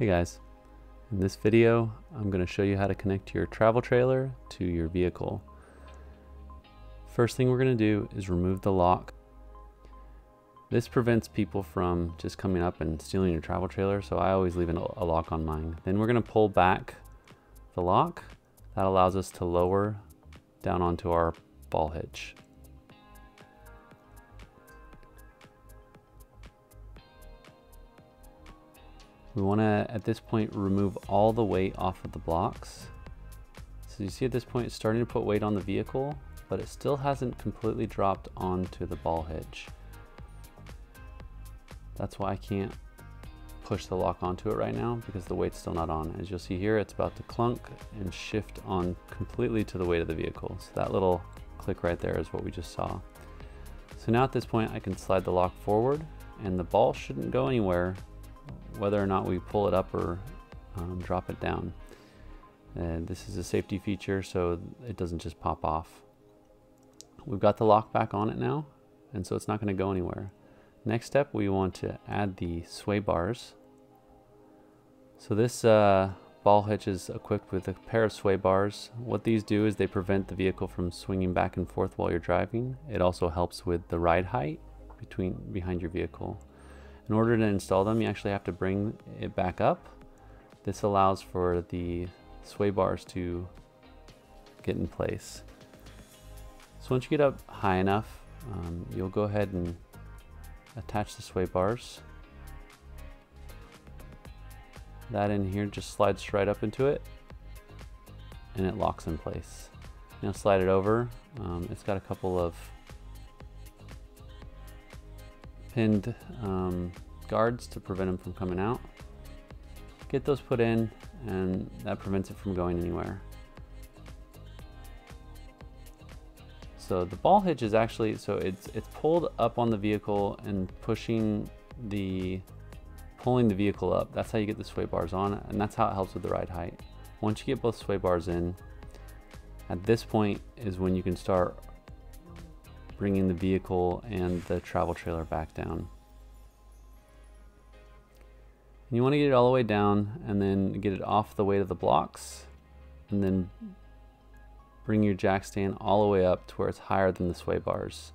Hey guys, in this video I'm going to show you how to connect your travel trailer to your vehicle. First thing we're going to do is remove the lock. This prevents people from just coming up and stealing your travel trailer, so I always leave a lock on mine. Then we're going to pull back the lock. That allows us to lower down onto our ball hitch. We want to, at this point, remove all the weight off of the blocks. So you see at this point it's starting to put weight on the vehicle, but it still hasn't completely dropped onto the ball hitch. That's why I can't push the lock onto it right now, because the weight's still not on. As you'll see here, it's about to clunk and shift on completely to the weight of the vehicle. So that little click right there is what we just saw. So now at this point I can slide the lock forward and the ball shouldn't go anywhere whether or not we pull it up or drop it down. And this is a safety feature, so it doesn't just pop off. We've got the lock back on it now, and so it's not going to go anywhere. Next step, we want to add the sway bars. So this ball hitch is equipped with a pair of sway bars. What these do is they prevent the vehicle from swinging back and forth while you're driving. It also helps with the ride height behind your vehicle. In order to install them, you actually have to bring it back up. This allows for the sway bars to get in place. So once you get up high enough, you'll go ahead and attach the sway bars. That in here just slides right up into it and it locks in place. Now slide it over. It's got a couple of pinned guards to prevent them from coming out. Get those put in and that prevents it from going anywhere. So the ball hitch is actually, so it's pulled up on the vehicle and pulling the vehicle up. That's how you get the sway bars on, and that's how it helps with the ride height. Once you get both sway bars in, at this point is when you can start bringing the vehicle and the travel trailer back down. And you want to get it all the way down and then get it off the weight of the blocks, and then bring your jack stand all the way up to where it's higher than the sway bars.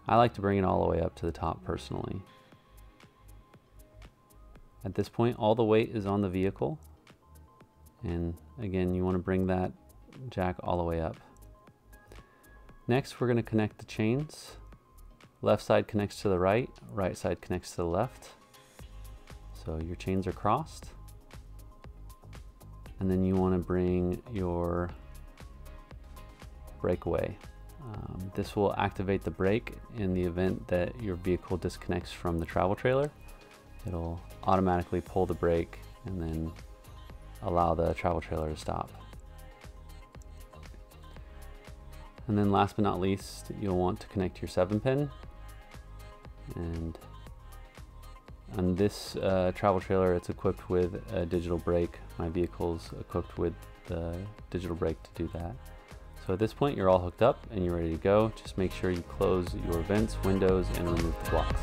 I like to bring it all the way up to the top personally. At this point, all the weight is on the vehicle, and again, you want to bring that jack all the way up. Next, we're going to connect the chains. Left side connects to the right, right side connects to the left. So your chains are crossed. And then you want to bring your brake away. This will activate the brake in the event that your vehicle disconnects from the travel trailer. It'll automatically pull the brake and then allow the travel trailer to stop. And then last but not least, you'll want to connect your 7-pin. And on this travel trailer, it's equipped with a digital brake. My vehicle's equipped with the digital brake to do that. So at this point, you're all hooked up and you're ready to go. Just make sure you close your vents, windows, and remove the blocks.